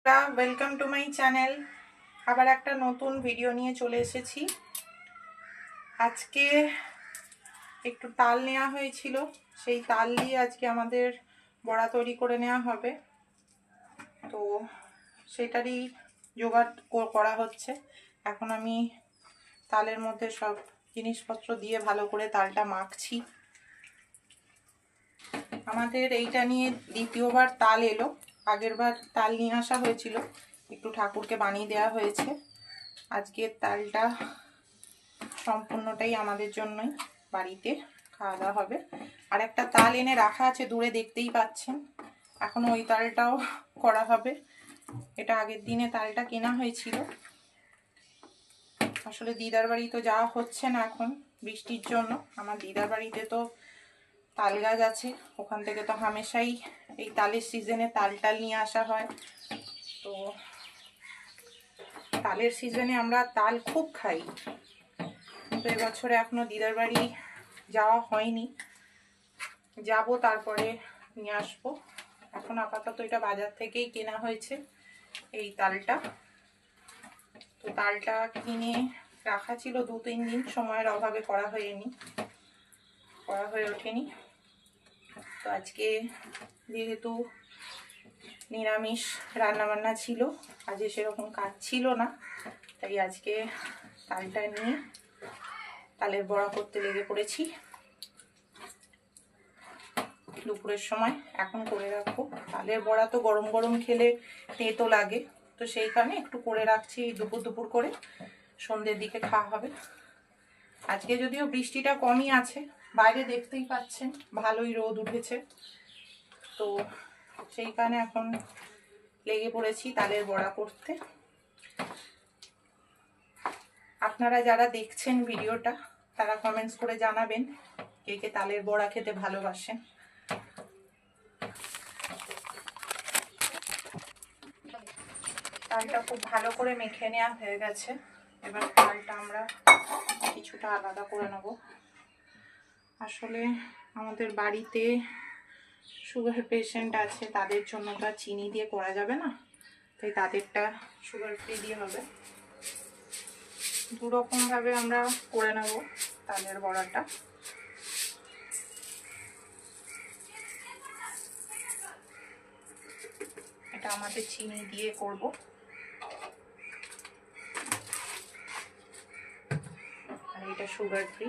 Welcome to my channel. আবার একটা নতুন ভিডিও নিয়ে চলে এসেছি। আজকে একটু তাল নেওয়া হয়েছিল, সেই তাল দিয়ে আজকে আমাদের বড়া তৈরি করে নেওয়া হবে। তো সেটারই জোগাড় করা হচ্ছে। এখন আমি তালের মধ্যে সব জিনিসপত্র দিয়ে ভালো করে তালটা মাখছি। আমাদের এইটা নিয়ে দ্বিতীয়বার তাল এলো। আগের বার তাল নিয়ে আসা হয়েছিল, একটু ঠাকুরকে বানিয়ে দেওয়া হয়েছে। আজকের তালটা সম্পূর্ণটাই আমাদের জন্যই বাড়িতে খাওয়া দাওয়া হবে। আর একটা তাল এনে রাখা আছে দূরে, দেখতেই পাচ্ছেন। এখন ওই তালটাও করা হবে। এটা আগের দিনে তালটা কেনা হয়েছিল। আসলে দিদার বাড়ি তো যাওয়া হচ্ছে না এখন বৃষ্টির জন্য। আমার দিদার বাড়িতে তো তাল গাছ আছে, ওখান থেকে তো হামেশাই এই তালের সিজনে তাল নিয়ে আসা হয়। তো তালের সিজনে আমরা তাল খুব খাই। তো এবছরে এখনো দিদার বাড়ি যাওয়া হয়নি, যাব তারপরে নিয়ে আসবো। এখন আপাতত এটা বাজার থেকেই কেনা হয়েছে এই তালটা। তো তালটা কিনে রাখা ছিল 2-3 দিন, সময়ের অভাবে করা হয়ে ওঠেনি। তো আজকে যেহেতু নিরামিষ রান্নাবান্না ছিল, আজকে সেরকম কাজ ছিল না, তাই আজকে তালটা নিয়ে তালের বড়া করতে লেগে পড়েছি। দুপুরের সময় এখন করে রাখবো। তালের বড়া তো গরম গরম খেলে তেতো লাগে, তো সেই কারণে একটু করে রাখছি। দুপুর করে সন্ধ্যের দিকে খাওয়া হবে। আজকে যদিও বৃষ্টিটা কমই আছে, বাইরে দেখতেই পাচ্ছেন ভালোই রোদ উঠেছে। তো সেই কারণে এখন লেগে পড়েছি তালের বড়া করতে। আপনারা যারা দেখছেন ভিডিওটা তারা কমেন্টস করে জানাবেন কে কে তালের বড়া খেতে ভালোবাসেন। তালটা খুব ভালো করে মেখে নেওয়া হয়ে গেছে। এবার তালটা আমরা কিছুটা আলাদা করে নেব। আসলে আমাদের বাড়িতে সুগার পেশেন্ট আছে, তাদের জন্য তো আর চিনি দিয়ে করা যাবে না, তাই তাদেরটা সুগার ফ্রি দিয়ে হবে। দুরকমভাবে আমরা করে নেব তালের বড়াটা। এটা আমাদের চিনি দিয়ে করব। আর এটা সুগার ফ্রি।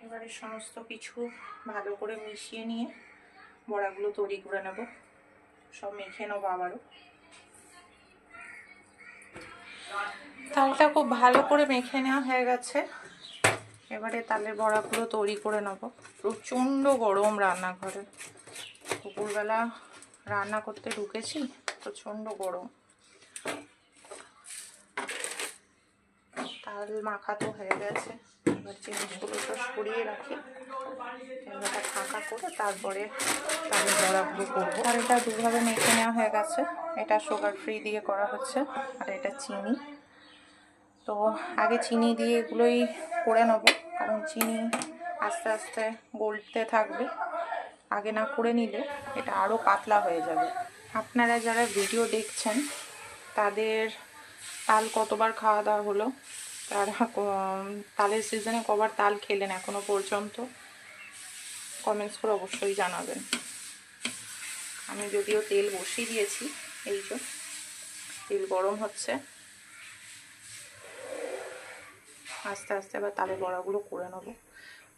এবারে সমস্ত কিছু ভালো করে মিশিয়ে নিয়ে বড়াগুলো তৈরি করে নেব। সব মেখে নেবো আবারও। তালটা খুব ভালো করে মেখে নেওয়া হয়ে গেছে। এবারে তালের বড়াগুলো তৈরি করে নেব। প্রচণ্ড গরম রান্নাঘরে, দুপুরবেলা রান্না করতে ঢুকেছি, প্রচণ্ড গরম। তাল মাখা তো হয়ে গেছে, এবার জিনিসগুলো তো সরিয়ে রাখি। এবারটা ফাঁকা করে তারপরে তালের বড়াগুলো করবো। আর এটা দুভাবে মেখে নেওয়া হয়ে গেছে। এটা সুগার ফ্রি দিয়ে করা হচ্ছে, আর এটা চিনি। তো আগে চিনি দিয়ে এগুলোই করে নেবো, কারণ চিনি আস্তে আস্তে গলতে থাকবে। আগে না করে নিলে এটা আরও পাতলা হয়ে যাবে। আপনারা যারা ভিডিও দেখছেন তাদের তাল কতবার খাওয়া দাওয়া হলো, তারা তালের সিজনে কবার তাল খেলেন এখনো পর্যন্ত, কমেন্টস করে অবশ্যই জানাবেন। আমি যদিও তেল বসিয়ে দিয়েছি, এই যে তেল গরম হচ্ছে। আস্তে আস্তে আবার তালের বড়াগুলো করে নেবো।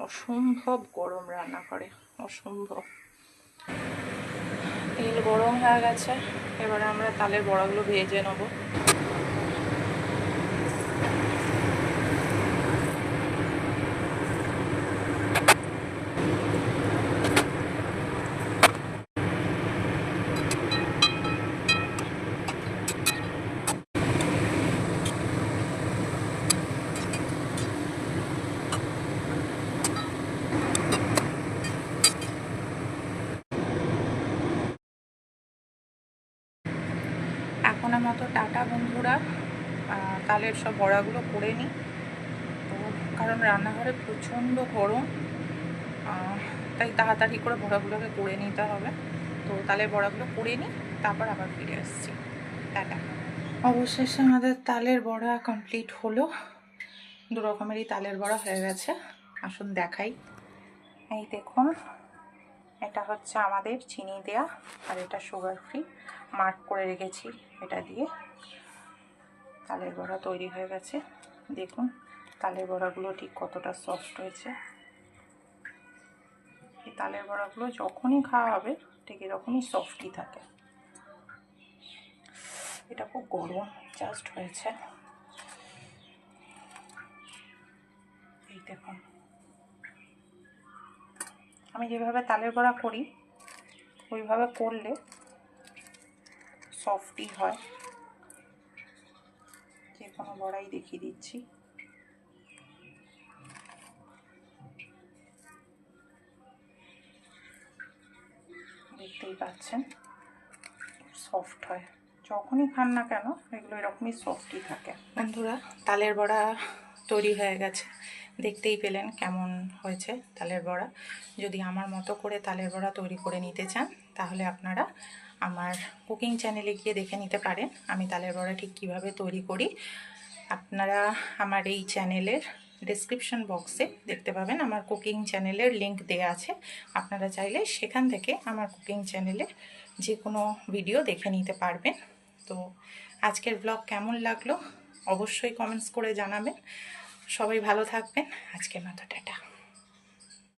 অসম্ভব গরম রান্না করে, অসম্ভব। তেল গরম হয়ে গেছে, এবারে আমরা তালের বড়াগুলো ভেজে নেবো। এতক্ষণের মতো টাটা বন্ধুরা। তালের সব বড়াগুলো করে নিই, তো কারণ রান্নাঘরে প্রচণ্ড গরম, তাই তাড়াতাড়ি করে বড়াগুলোকে করে নিতে হবে। তো তালের বড়াগুলো করে নিই, তারপর আবার ফিরে আসছি। টাটা। অবশেষে আমাদের তালের বড়া কমপ্লিট হলো। দু রকমেরই তালের বড়া হয়ে গেছে, আসুন দেখাই। এই দেখুন, এটা হচ্ছে আমাদের চিনি দেয়া, আর এটা সুগার ফ্রি। মার্ক করে রেখেছি এটা দিয়ে। তালের বড়া তৈরি হয়ে গেছে। দেখুন তালের বড়াগুলো ঠিক কতটা সফট হয়েছে। এই তালের বড়াগুলো যখনই খাওয়া হবে ঠিক এরকমই সফটই থাকে। এটা খুব গরম জাস্ট হয়েছে। এই দেখুন, আমি যেভাবে তালের বড়া করি ওইভাবে করলে সফটই হয়। যে কোনো বড়াই দেখিয়ে দিচ্ছি। দেখতেই পাচ্ছেন সফট হয়, যখনই খান না কেন এগুলো এরকমই সফটই থাকে। বন্ধুরা, তালের বড়া তৈরি হয়ে গেছে, দেখতেই পেলেন কেমন হয়েছে তালের বড়া। যদি আমার মতো করে তালের বড়া তৈরি করে নিতে চান তাহলে আপনারা আমার কুকিং চ্যানেলে গিয়ে দেখে নিতে পারেন আমি তালের বড়া ঠিক কীভাবে তৈরি করি। আপনারা আমার এই চ্যানেলের ডেসক্রিপশন বক্সে দেখতে পাবেন, আমার কুকিং চ্যানেলের লিংক দেওয়া আছে। আপনারা চাইলে সেখান থেকে আমার কুকিং চ্যানেলের যে কোনো ভিডিও দেখে নিতে পারবেন। তো আজকের ব্লগ কেমন লাগলো অবশ্যই কমেন্টস করে জানাবেন। সবাই ভালো থাকবেন। আজকের মতো টাটা।